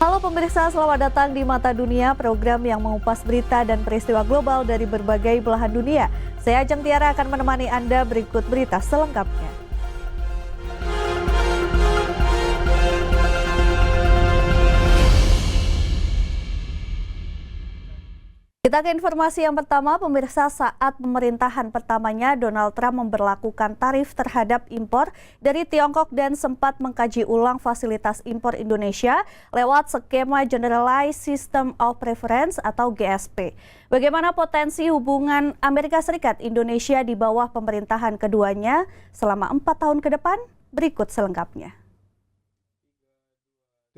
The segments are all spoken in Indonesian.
Halo pemirsa, selamat datang di Mata Dunia, program yang mengupas berita dan peristiwa global dari berbagai belahan dunia. Saya Ajeng Tiara akan menemani Anda berikut berita selengkapnya. Kita ke informasi yang pertama, pemirsa. Saat pemerintahan pertamanya, Donald Trump memberlakukan tarif terhadap impor dari Tiongkok dan sempat mengkaji ulang fasilitas impor Indonesia lewat skema Generalized System of Preference atau GSP. Bagaimana potensi hubungan Amerika Serikat-Indonesia di bawah pemerintahan keduanya selama 4 tahun ke depan? Berikut selengkapnya.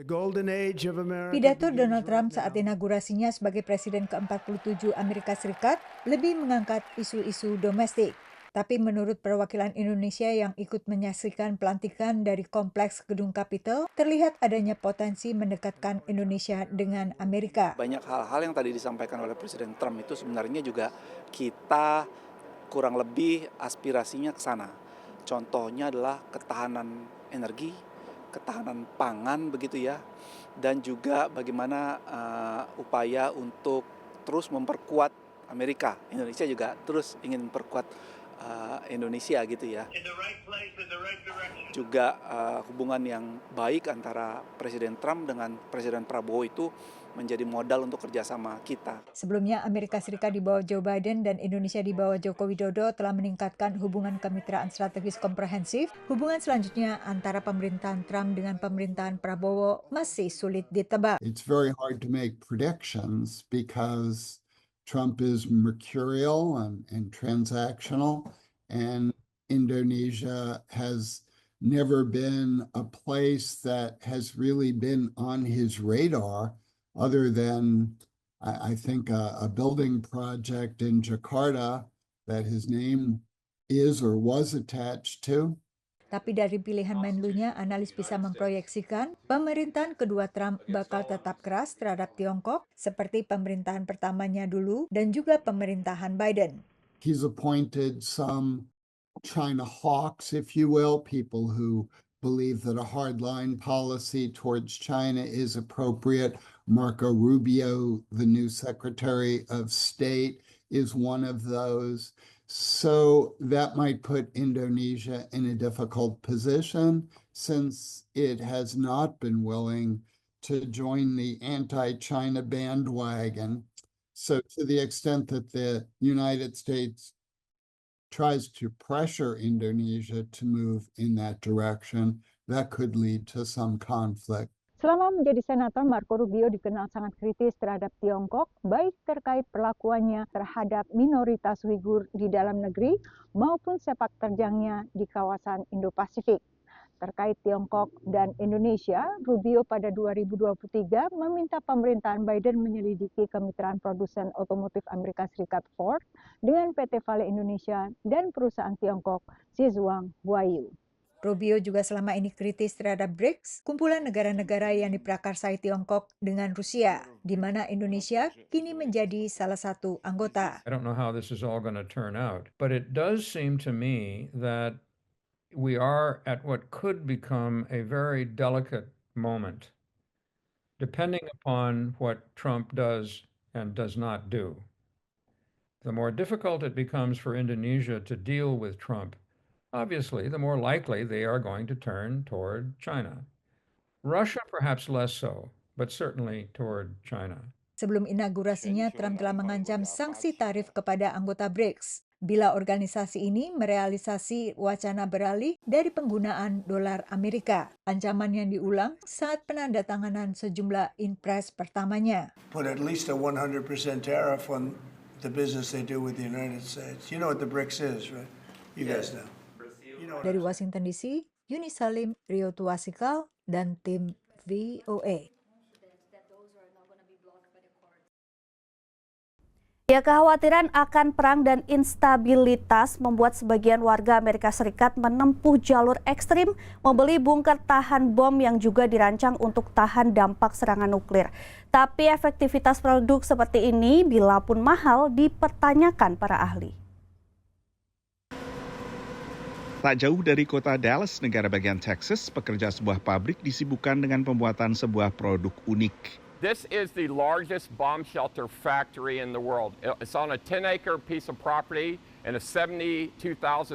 Pidato Donald Trump saat inaugurasinya sebagai Presiden ke-47 Amerika Serikat lebih mengangkat isu-isu domestik. Tapi menurut perwakilan Indonesia yang ikut menyaksikan pelantikan dari kompleks Gedung Capitol, terlihat adanya potensi mendekatkan Indonesia dengan Amerika. Banyak hal-hal yang tadi disampaikan oleh Presiden Trump itu sebenarnya juga kita kurang lebih aspirasinya ke sana. Contohnya adalah ketahanan energi, ketahanan pangan begitu ya, dan juga bagaimana upaya untuk terus memperkuat Amerika. Indonesia juga terus ingin memperkuat Indonesia gitu ya. Juga hubungan yang baik antara Presiden Trump dengan Presiden Prabowo itu menjadi modal untuk kerjasama kita. Sebelumnya, Amerika Serikat di bawah Joe Biden dan Indonesia di bawah Joko Widodo telah meningkatkan hubungan kemitraan strategis komprehensif. Hubungan selanjutnya antara pemerintahan Trump dengan pemerintahan Prabowo masih sulit ditebak. It's very hard to make predictions because Trump is mercurial and transactional, and Indonesia has never been a place that has really been on his radar other than, I think, a building project in Jakarta that his name is or was attached to. Tapi dari pilihan Menlunya, analis bisa memproyeksikan pemerintahan kedua Trump bakal tetap keras terhadap Tiongkok seperti pemerintahan pertamanya dulu dan juga pemerintahan Biden. He's appointed some China hawks, if you will, people who believe that a hardline policy towards China is appropriate. Marco Rubio, the new Secretary of State, is one of those. So that might put Indonesia in a difficult position since it has not been willing to join the anti-China bandwagon. So to the extent that the United States tries to pressure Indonesia to move in that direction, that could lead to some conflict. Selama menjadi senator, Marco Rubio dikenal sangat kritis terhadap Tiongkok, baik terkait perlakuannya terhadap minoritas Uighur di dalam negeri maupun sepak terjangnya di kawasan Indo-Pasifik. Terkait Tiongkok dan Indonesia, Rubio pada 2023 meminta pemerintahan Biden menyelidiki kemitraan produsen otomotif Amerika Serikat Ford dengan PT Vale Indonesia dan perusahaan Tiongkok Zhejiang Huayu. Rubio juga selama ini kritis terhadap BRICS, kumpulan negara-negara yang diprakarsai Tiongkok dengan Rusia, di mana Indonesia kini menjadi salah satu anggota. I don't know how this is all going to turn out, but it does seem to me that we are at what could become a very delicate moment, depending upon what Trump does and does not do. The more difficult it becomes for Indonesia to deal with Trump, obviously, the more likely they are going to turn toward China. Russia perhaps less so, but certainly toward China. Sebelum inaugurasinya, Trump telah mengancam sanksi tarif kepada anggota BRICS bila organisasi ini merealisasi wacana beralih dari penggunaan dolar Amerika. Ancaman yang diulang saat penandatanganan sejumlah impres pertamanya. Put at least a 100% tariff on the business they do with the United States. You know what the BRICS is, right? You guys know. Dari Washington DC, Yuni Salim, Rio Tuasikal, dan tim VOA. Ya, kekhawatiran akan perang dan instabilitas membuat sebagian warga Amerika Serikat menempuh jalur ekstrim membeli bunker tahan bom yang juga dirancang untuk tahan dampak serangan nuklir. Tapi efektivitas produk seperti ini bila pun mahal dipertanyakan para ahli. Tak jauh dari kota Dallas, negara bagian Texas, pekerja sebuah pabrik disibukkan dengan pembuatan sebuah produk unik. This is the largest bomb shelter factory in the world. It's on a 10-acre piece of property in a 72,000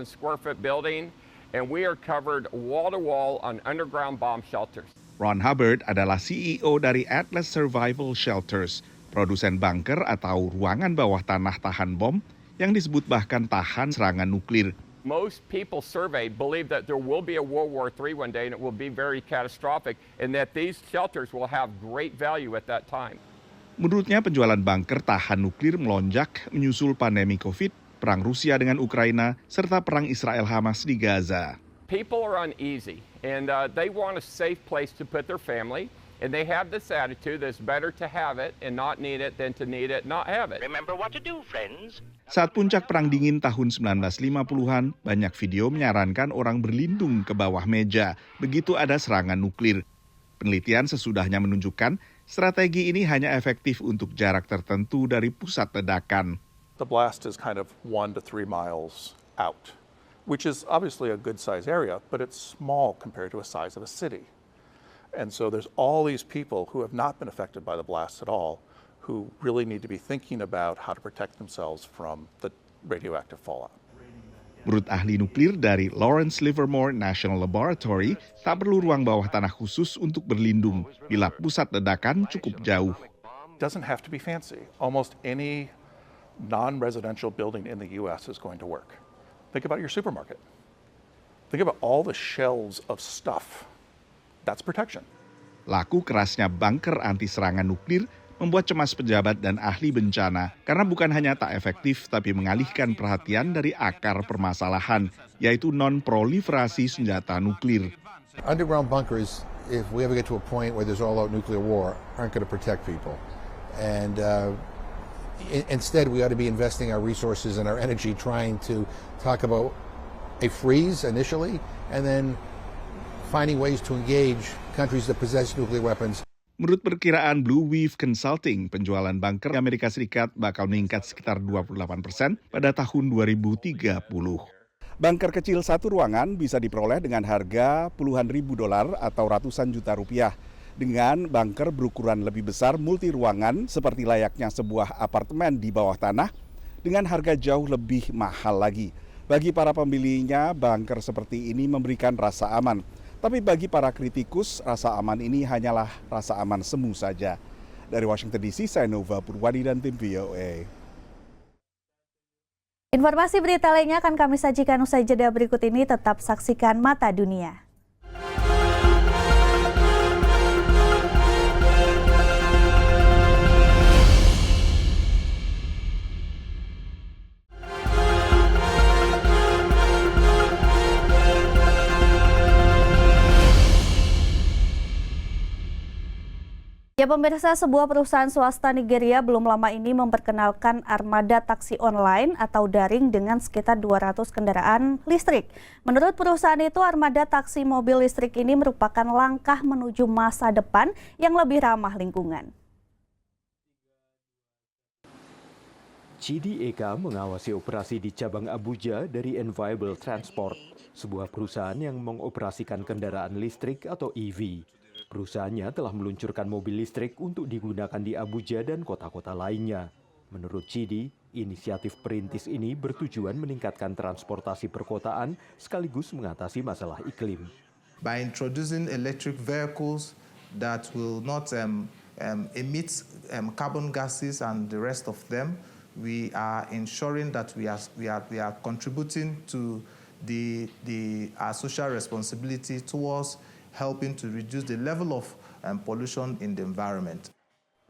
square foot building, and we are covered wall-to-wall on underground bomb shelters. Ron Hubbard adalah CEO dari Atlas Survival Shelters, produsen bunker atau ruangan bawah tanah tahan bom yang disebut bahkan tahan serangan nuklir. Most people surveyed believe that there will be a World War III one day and it will be very catastrophic and that these shelters will have great value at that time. Menurutnya penjualan bunker tahan nuklir melonjak menyusul pandemi COVID, perang Rusia dengan Ukraina, serta perang Israel-Hamas di Gaza. People are uneasy and they want a safe place to put their family. And they have this attitude that it's better to have it and not need it than to need it and not have it. Remember what to do, friends. Saat puncak Perang Dingin tahun 1950-an, banyak video menyarankan orang berlindung ke bawah meja begitu ada serangan nuklir. Penelitian sesudahnya menunjukkan strategi ini hanya efektif untuk jarak tertentu dari pusat ledakan. The blast is kind of 1 to 3 miles out, which is obviously a good size area, but it's small compared to a size of a city. And so there's all these people who have not been affected by the blast at all, who really need to be thinking about how to protect themselves from the radioactive fallout. Menurut ahli nuklir dari Lawrence Livermore National Laboratory, tak perlu ruang bawah tanah khusus untuk berlindung bila pusat ledakan cukup jauh. It doesn't have to be fancy. Almost any non-residential building in the U.S. is going to work. Think about your supermarket. Think about all the shelves of stuff. That's protection. Laku kerasnya bunker anti serangan nuklir membuat cemas pejabat dan ahli bencana karena bukan hanya tak efektif tapi mengalihkan perhatian dari akar permasalahan, yaitu non-proliferasi senjata nuklir. Underground bunkers, if we ever get to a point where there's all-out nuclear war, aren't going to protect people. And instead, we ought to be investing our resources and our energy trying to talk about a freeze initially, and then finding ways to engage countries that possess nuclear weapons. Menurut perkiraan Blue Wave Consulting, penjualan bunker di Amerika Serikat bakal meningkat sekitar 28% pada tahun 2030. Bunker kecil satu ruangan bisa diperoleh dengan harga puluhan ribu dolar atau ratusan juta rupiah. Dengan bunker berukuran lebih besar multi ruangan seperti layaknya sebuah apartemen di bawah tanah dengan harga jauh lebih mahal lagi. Bagi para pembelinya, bunker seperti ini memberikan rasa aman. Tapi bagi para kritikus, rasa aman ini hanyalah rasa aman semu saja. Dari Washington DC, saya Nova Purwadi dan tim VOA. Informasi berita lainnya akan kami sajikan usai jeda berikut ini. Tetap saksikan Mata Dunia. Ya pemirsa, sebuah perusahaan swasta Nigeria belum lama ini memperkenalkan armada taksi online atau daring dengan sekitar 200 kendaraan listrik. Menurut perusahaan itu, armada taksi mobil listrik ini merupakan langkah menuju masa depan yang lebih ramah lingkungan. Chidi Eka mengawasi operasi di cabang Abuja dari Enviable Transport, sebuah perusahaan yang mengoperasikan kendaraan listrik atau EV. Perusahaannya telah meluncurkan mobil listrik untuk digunakan di Abuja dan kota-kota lainnya. Menurut Chidi, inisiatif perintis ini bertujuan meningkatkan transportasi perkotaan sekaligus mengatasi masalah iklim. By introducing electric vehicles that will not emit carbon gases and the rest of them, we are ensuring that we are contributing to our social responsibility towards helping to reduce the level of pollution in the environment.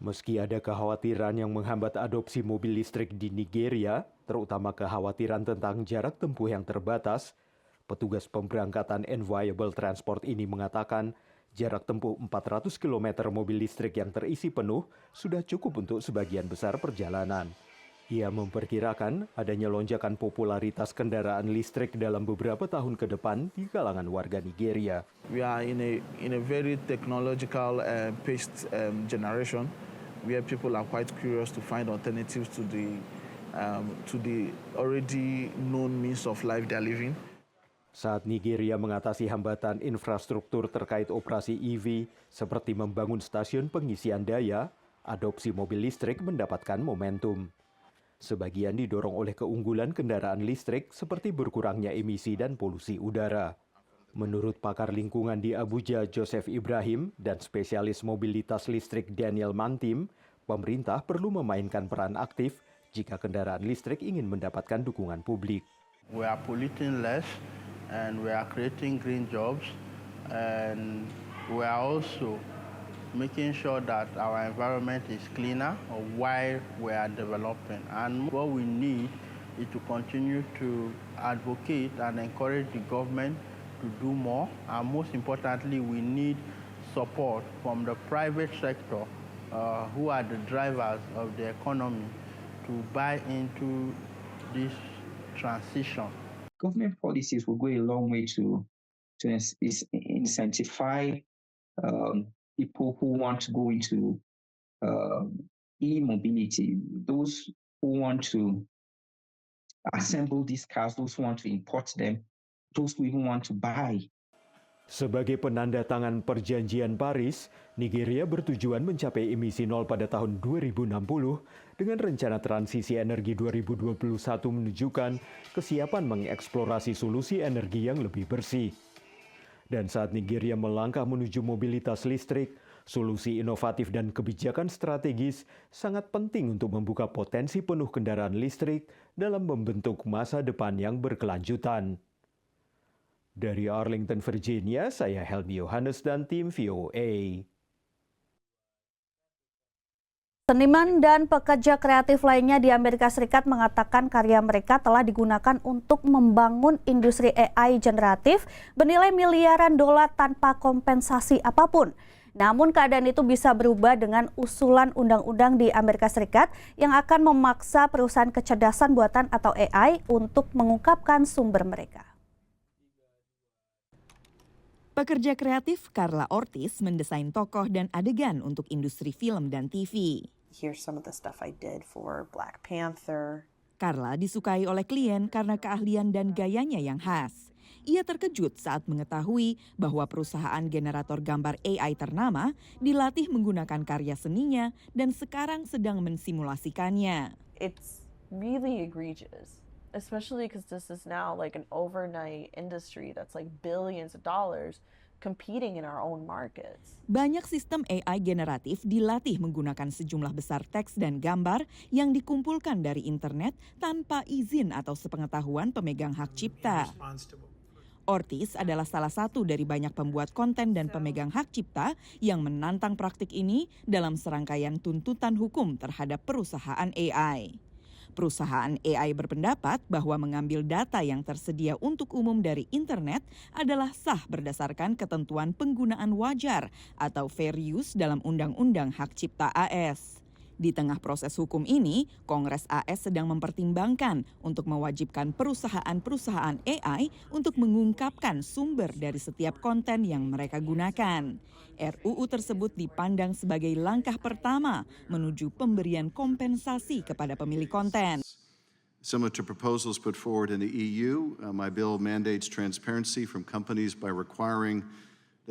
Meski ada kekhawatiran yang menghambat adopsi mobil listrik di Nigeria, terutama kekhawatiran tentang jarak tempuh yang terbatas, petugas pemberangkatan Enviable Transport ini mengatakan jarak tempuh 400 km mobil listrik yang terisi penuh sudah cukup untuk sebagian besar perjalanan. Ia memperkirakan adanya lonjakan popularitas kendaraan listrik dalam beberapa tahun ke depan di kalangan warga Nigeria. We are in a very technological paced generation where people are quite curious to find alternatives to the already known means of life they are living. Saat Nigeria mengatasi hambatan infrastruktur terkait operasi EV seperti membangun stasiun pengisian daya, adopsi mobil listrik mendapatkan momentum. Sebagian didorong oleh keunggulan kendaraan listrik seperti berkurangnya emisi dan polusi udara. Menurut pakar lingkungan di Abuja Joseph Ibrahim dan spesialis mobilitas listrik Daniel Mantim, pemerintah perlu memainkan peran aktif jika kendaraan listrik ingin mendapatkan dukungan publik. We are polluting less and we are creating green jobs and we are also making sure that our environment is cleaner while we are developing. And what we need is to continue to advocate and encourage the government to do more. And most importantly, we need support from the private sector who are the drivers of the economy to buy into this transition. Government policies will go a long way to incentivize people who want to go into e-mobility, those who want to assemble these cars, those who want to import them, those who even want to buy. Sebagai penanda tangan perjanjian Paris, Nigeria bertujuan mencapai emisi nol pada tahun 2060 dengan rencana transisi energi 2021 menunjukkan kesiapan mengeksplorasi solusi energi yang lebih bersih. Dan saat Nigeria melangkah menuju mobilitas listrik, solusi inovatif dan kebijakan strategis sangat penting untuk membuka potensi penuh kendaraan listrik dalam membentuk masa depan yang berkelanjutan. Dari Arlington, Virginia, saya Helmi Yohanes dan tim VOA. Seniman dan pekerja kreatif lainnya di Amerika Serikat mengatakan karya mereka telah digunakan untuk membangun industri AI generatif bernilai miliaran dolar tanpa kompensasi apapun. Namun keadaan itu bisa berubah dengan usulan undang-undang di Amerika Serikat yang akan memaksa perusahaan kecerdasan buatan atau AI untuk mengungkapkan sumber mereka. Pekerja kreatif Carla Ortiz mendesain tokoh dan adegan untuk industri film dan TV. Here's some of the stuff I did for Black Panther. Carla disukai oleh klien karena keahlian dan gayanya yang khas. Ia terkejut saat mengetahui bahwa perusahaan generator gambar AI ternama dilatih menggunakan karya seninya dan sekarang sedang mensimulasikannya. It's really egregious, especially because this is now like an overnight industry that's like billions of dollars competing in our own markets. Banyak sistem AI generatif dilatih menggunakan sejumlah besar teks dan gambar yang dikumpulkan dari internet tanpa izin atau sepengetahuan pemegang hak cipta. Ortiz adalah salah satu dari banyak pembuat konten dan pemegang hak cipta yang menantang praktik ini dalam serangkaian tuntutan hukum terhadap perusahaan AI. Perusahaan AI berpendapat bahwa mengambil data yang tersedia untuk umum dari internet adalah sah berdasarkan ketentuan penggunaan wajar atau fair use dalam Undang-Undang Hak Cipta AS. Di tengah proses hukum ini, Kongres AS sedang mempertimbangkan untuk mewajibkan perusahaan-perusahaan AI untuk mengungkapkan sumber dari setiap konten yang mereka gunakan. RUU tersebut dipandang sebagai langkah pertama menuju pemberian kompensasi kepada pemilik konten. Similar to proposals put forward in the EU, my bill mandates transparency from companies by requiring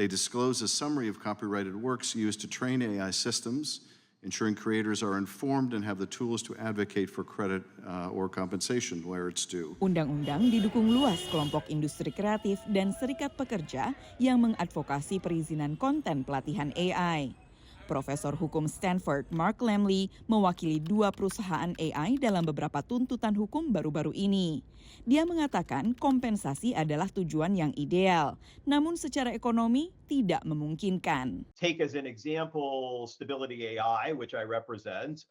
they disclose a summary of copyrighted works used to train AI systems, ensuring creators are informed and have the tools to advocate for credit or compensation where it's due. Undang-undang didukung luas kelompok industri kreatif dan serikat pekerja yang mengadvokasi perizinan konten pelatihan AI. Profesor Hukum Stanford Mark Lamley mewakili 2 perusahaan AI dalam beberapa tuntutan hukum baru-baru ini. Dia mengatakan kompensasi adalah tujuan yang ideal, namun secara ekonomi tidak memungkinkan. Take as an example Stability AI, which I represent,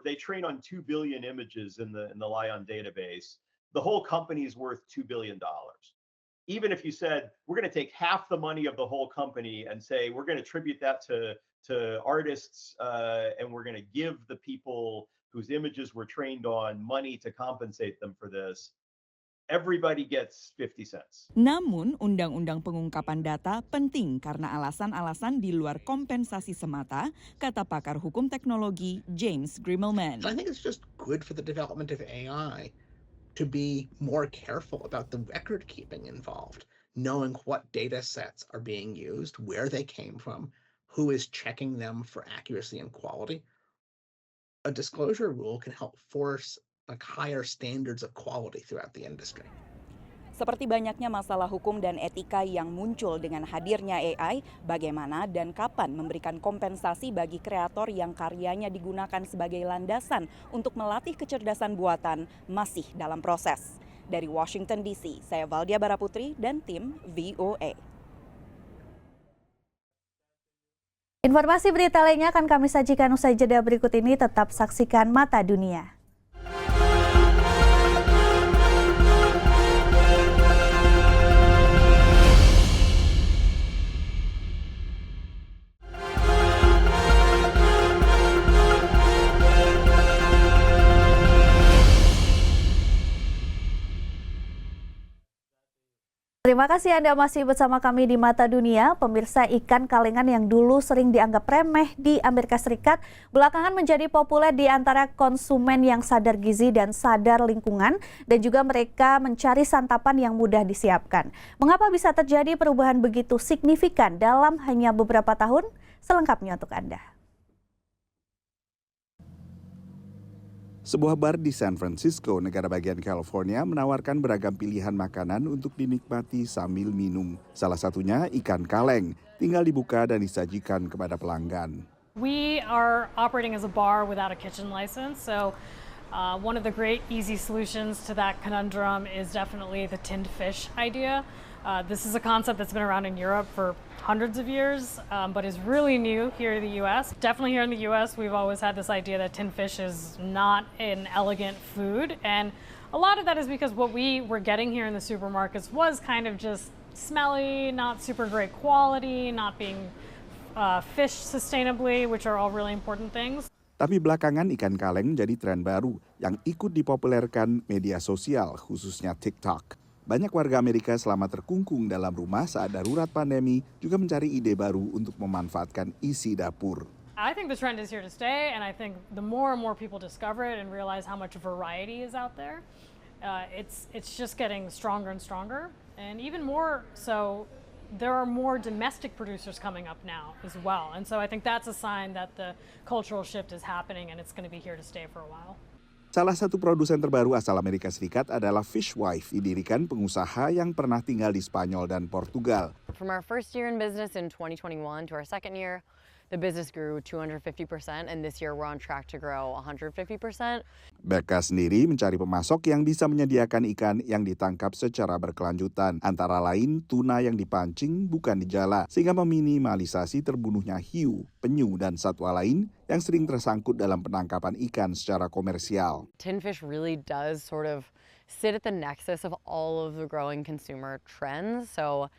they train on 2 billion images in the Lion database. The whole company is worth $2 billion. Even if you said, we're going to take half the money of the whole company and say, we're going to attribute that to artists and we're going to give the people whose images were trained on money to compensate them for this, everybody gets 50 cents. Namun, undang-undang pengungkapan data penting karena alasan-alasan di luar kompensasi semata, kata pakar hukum teknologi James Grimmelman. I think it's just good for the development of AI to be more careful about the record keeping involved, knowing what data sets are being used, where they came from, who is checking them for accuracy and quality. A disclosure rule can help force higher standards of quality throughout the industry. Seperti banyaknya masalah hukum dan etika yang muncul dengan hadirnya AI, bagaimana dan kapan memberikan kompensasi bagi kreator yang karyanya digunakan sebagai landasan untuk melatih kecerdasan buatan masih dalam proses. Dari Washington DC, saya Valdia Baraputri dan tim VOA. Informasi berita lainnya akan kami sajikan usai jeda berikut ini. Tetap saksikan Mata Dunia. Terima kasih Anda masih bersama kami di Mata Dunia. Pemirsa, ikan kalengan yang dulu sering dianggap remeh di Amerika Serikat belakangan menjadi populer di antara konsumen yang sadar gizi dan sadar lingkungan, dan juga mereka mencari santapan yang mudah disiapkan. Mengapa bisa terjadi perubahan begitu signifikan dalam hanya beberapa tahun? Selengkapnya untuk Anda. Sebuah bar di San Francisco, negara bagian California, menawarkan beragam pilihan makanan untuk dinikmati sambil minum. Salah satunya ikan kaleng, tinggal dibuka dan disajikan kepada pelanggan. We are operating as a bar without a kitchen license, so one of the great easy solutions to that conundrum is definitely the tinned fish idea. This is a concept that's been around in Europe for hundreds of years, but is really new here in the U.S. Definitely here in the U.S., we've always had this idea that tinned fish is not an elegant food, and a lot of that is because what we were getting here in the supermarkets was kind of just smelly, not super great quality, not being fished sustainably, which are all really important things. Tapi belakangan ikan kaleng menjadi tren baru yang ikut dipopulerkan media sosial, khususnya TikTok. Banyak warga Amerika selama terkungkung dalam rumah saat darurat pandemi juga mencari ide baru untuk memanfaatkan isi dapur. I think the trend is here to stay, and I think the more and more people discover it and realize how much variety is out there, it's just getting stronger and stronger. And even more so, there are more domestic producers coming up now as well. And so I think that's a sign that the cultural shift is happening and it's going to be here to stay for a while. Salah satu produsen terbaru asal Amerika Serikat adalah Fishwife, didirikan pengusaha yang pernah tinggal di Spanyol dan Portugal. From our first year in business in 2021 to our second year, the business grew 250%, and this year we're on track to grow 150%. Becca sendiri mencari pemasok yang bisa menyediakan ikan yang ditangkap secara berkelanjutan, antara lain tuna yang dipancing bukan dijala, sehingga meminimalisasi terbunuhnya hiu, penyu, dan satwa lain yang sering tersangkut dalam penangkapan ikan secara komersial. Tin fish really does sort of sit at the nexus of all of the growing consumer trends. So,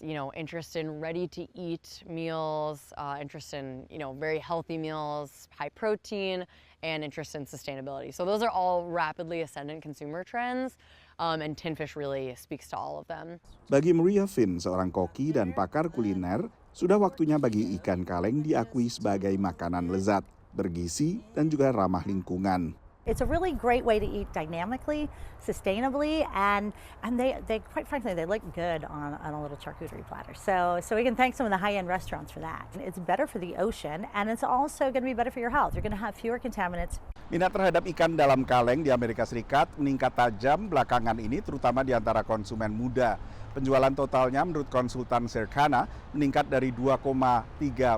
interest in ready-to-eat meals, interest in, very healthy meals, high protein, and interest in sustainability. So those are all rapidly ascendant consumer trends, and tin fish really speaks to all of them. Bagi Maria Finn, seorang koki dan pakar kuliner, sudah waktunya bagi ikan kaleng diakui sebagai makanan lezat, bergizi, dan juga ramah lingkungan. It's a really great way to eat dynamically, sustainably, and they quite frankly, they look good on a little charcuterie platter. So we can thank some of the high-end restaurants for that. It's better for the ocean, and it's also going to be better for your health. You're going to have fewer contaminants. Minat terhadap ikan dalam kaleng di Amerika Serikat meningkat tajam belakangan ini, terutama di antara konsumen muda. Penjualan totalnya menurut konsultan Circana meningkat dari $2,3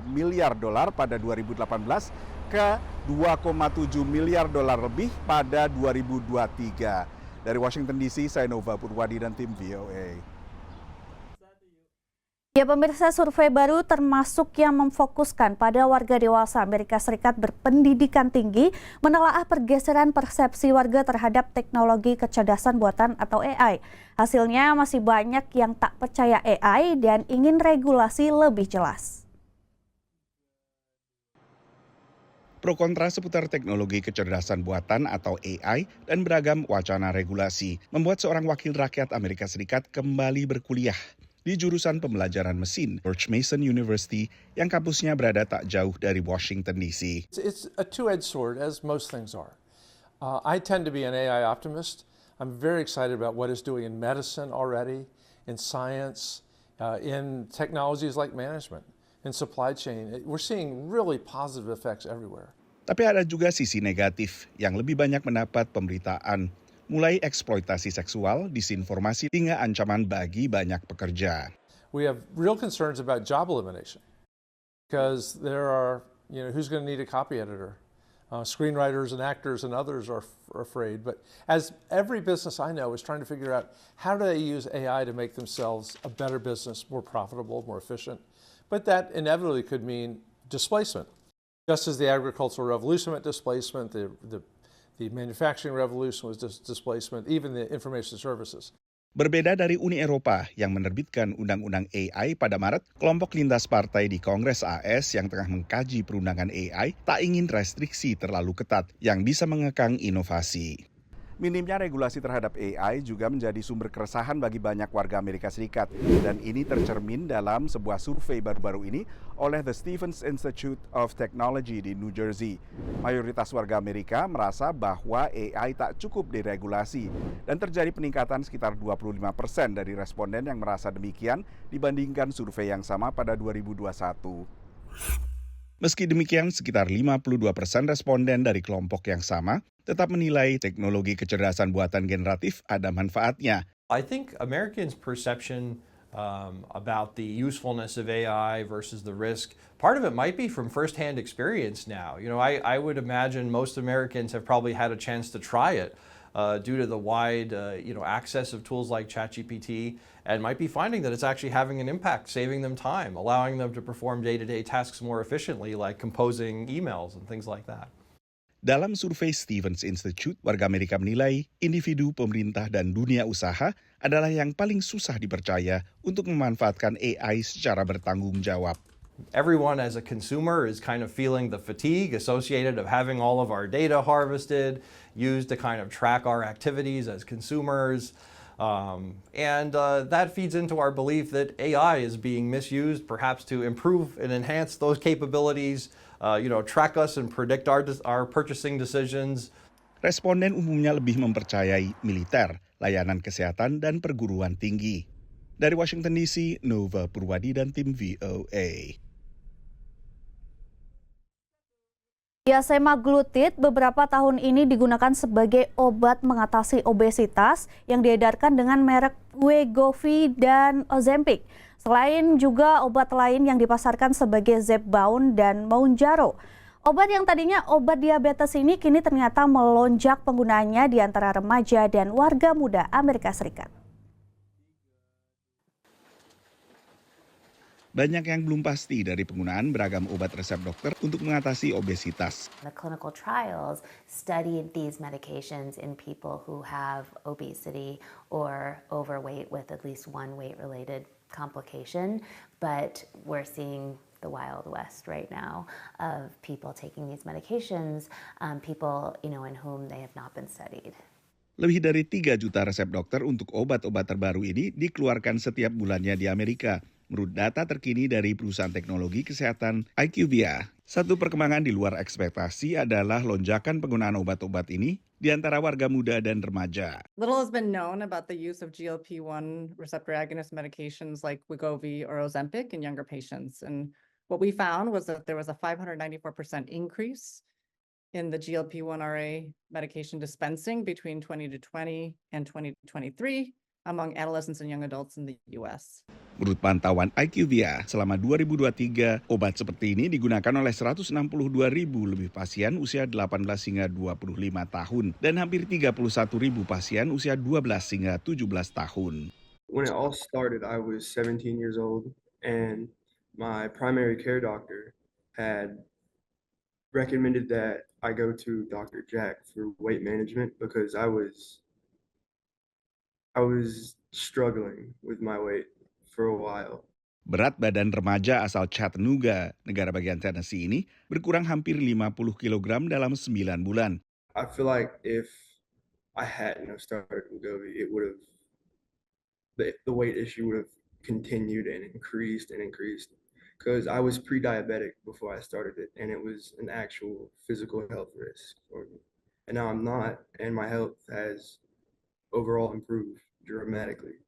miliar pada 2018 ke $2,7 miliar lebih pada 2023. Dari Washington DC, saya Nova Purwadi dan tim VOA. Ya pemirsa, survei baru termasuk yang memfokuskan pada warga dewasa Amerika Serikat berpendidikan tinggi menelaah pergeseran persepsi warga terhadap teknologi kecerdasan buatan atau AI. Hasilnya masih banyak yang tak percaya AI dan ingin regulasi lebih jelas. Pro kontra seputar teknologi kecerdasan buatan atau AI dan beragam wacana regulasi membuat seorang wakil rakyat Amerika Serikat kembali berkuliah di jurusan pembelajaran mesin George Mason University yang kampusnya berada tak jauh dari Washington DC. It's a two-edged sword, as most things are. I tend to be an AI optimist. I'm very excited about what it's doing in medicine already, in science, in technologies like management, in supply chain. We're seeing really positive effects everywhere. Tapi ada juga sisi negatif yang lebih banyak mendapat pemberitaan, mulai eksploitasi seksual, disinformasi, hingga ancaman bagi banyak pekerja. We have real concerns about job elimination because there are, who's going to need a copy editor? Screenwriters and actors and others are afraid. But as every business I know is trying to figure out how do they use AI to make themselves a better business, more profitable, more efficient. But that inevitably could mean displacement. Just as the agricultural revolution meant displacement, the manufacturing revolution was displacement, even the information services. Berbeda dari Uni Eropa yang menerbitkan undang-undang AI pada Maret, kelompok lintas partai di Kongres AS yang tengah mengkaji perundangan AI tak ingin restriksi terlalu ketat yang bisa mengekang inovasi. Minimnya regulasi terhadap AI juga menjadi sumber keresahan bagi banyak warga Amerika Serikat. Dan ini tercermin dalam sebuah survei baru-baru ini oleh The Stevens Institute of Technology di New Jersey. Mayoritas warga Amerika merasa bahwa AI tak cukup diregulasi. Dan terjadi peningkatan sekitar 25% dari responden yang merasa demikian dibandingkan survei yang sama pada 2021. Meski demikian, sekitar 52% responden dari kelompok yang sama tetap menilai teknologi kecerdasan buatan generatif ada manfaatnya. I think Americans' perception about the usefulness of AI versus the risk, part of it might be from firsthand experience now. I would imagine most Americans have probably had a chance to try it due to the wide access of tools like ChatGPT, and might be finding that it's actually having an impact, saving them time, allowing them to perform day-to-day tasks more efficiently, like composing emails and things like that. Dalam survei Stevens Institute, warga Amerika menilai individu, pemerintah, dan dunia usaha adalah yang paling susah dipercaya untuk memanfaatkan AI secara bertanggung jawab. Everyone as a consumer is kind of feeling the fatigue associated of having all of our data harvested, used to kind of track our activities as consumers. And that feeds into our belief that AI is being misused, perhaps to improve and enhance those capabilities, track us and predict our purchasing decisions. Responden umumnya lebih mempercayai militer, layanan kesehatan, dan perguruan tinggi. Dari Washington DC, Nova Purwadi dan tim VOA. Ya, semaglutid beberapa tahun ini digunakan sebagai obat mengatasi obesitas yang diedarkan dengan merek Wegovy dan Ozempic. Selain juga obat lain yang dipasarkan sebagai Zepbound dan Mounjaro. Obat yang tadinya obat diabetes ini kini ternyata melonjak penggunaannya di antara remaja dan warga muda Amerika Serikat. Banyak yang belum pasti dari penggunaan beragam obat resep dokter untuk mengatasi obesitas. The clinical trials studied these medications in people who have obesity or overweight with at least one weight-related complication, but we're seeing the Wild West right now of people taking these medications, people in whom they have not been studied. Lebih dari 3 juta resep dokter untuk obat-obat terbaru ini dikeluarkan setiap bulannya di Amerika. Menurut data terkini dari perusahaan teknologi kesehatan IQVIA, satu perkembangan di luar ekspektasi adalah lonjakan penggunaan obat-obat ini di antara warga muda dan remaja. Little has been known about the use of GLP-1 receptor agonist medications like Wegovy or Ozempic in younger patients. And what we found was that there was a 594% increase in the GLP-1RA medication dispensing between 2020 and 2023 among adolescents and young adults in the U.S. Menurut pantauan IQVIA, selama 2023, obat seperti ini digunakan oleh 162.000 lebih pasien usia 18 hingga 25 tahun dan hampir 31.000 pasien usia 12 hingga 17 tahun. When it all started, I was 17 years old and my primary care doctor had recommended that I go to Dr. Jack for weight management because I was struggling with my weight for a while. Berat badan remaja asal Chattanooga, negara bagian Tennessee ini berkurang hampir 50 kg dalam 9 bulan. I feel like if I hadn't started Wegovy, it would have the weight issue would have continued and increased because I was pre-diabetic before I started it and it was an actual physical health risk for me. And now I'm not, and my health has overall improve dramatically.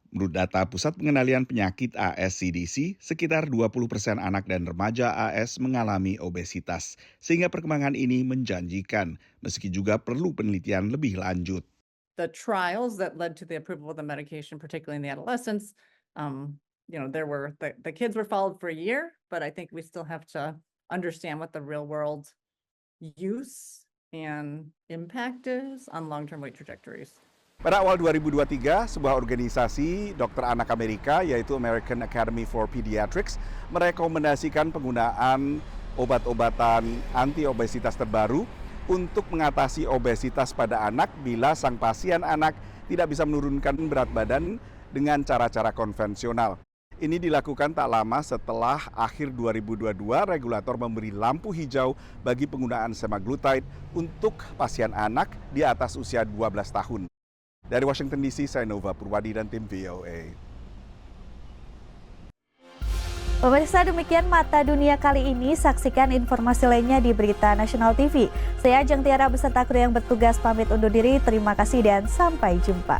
Menurut data Pusat Pengendalian Penyakit AS CDC, sekitar 20% anak dan remaja AS mengalami obesitas, sehingga perkembangan ini menjanjikan, meski juga perlu penelitian lebih lanjut. The trials that led to the approval of the medication, particularly in the adolescents, there were the kids were followed for a year, but I think we still have to understand what the real world use and impact is on long-term weight trajectories. Pada awal 2023, sebuah organisasi dokter anak Amerika, yaitu American Academy for Pediatrics, merekomendasikan penggunaan obat-obatan anti-obesitas terbaru untuk mengatasi obesitas pada anak bila sang pasien anak tidak bisa menurunkan berat badan dengan cara-cara konvensional. Ini dilakukan tak lama setelah akhir 2022, regulator memberi lampu hijau bagi penggunaan semaglutide untuk pasien anak di atas usia 12 tahun. Dari Washington DC, saya Nova Purwadi dan tim VOA. Pemirsa, demikian Mata Dunia kali ini. Saksikan informasi lainnya di Berita Nasional TV. Saya Ajeng Tiara beserta kru yang bertugas pamit undur diri. Terima kasih dan sampai jumpa.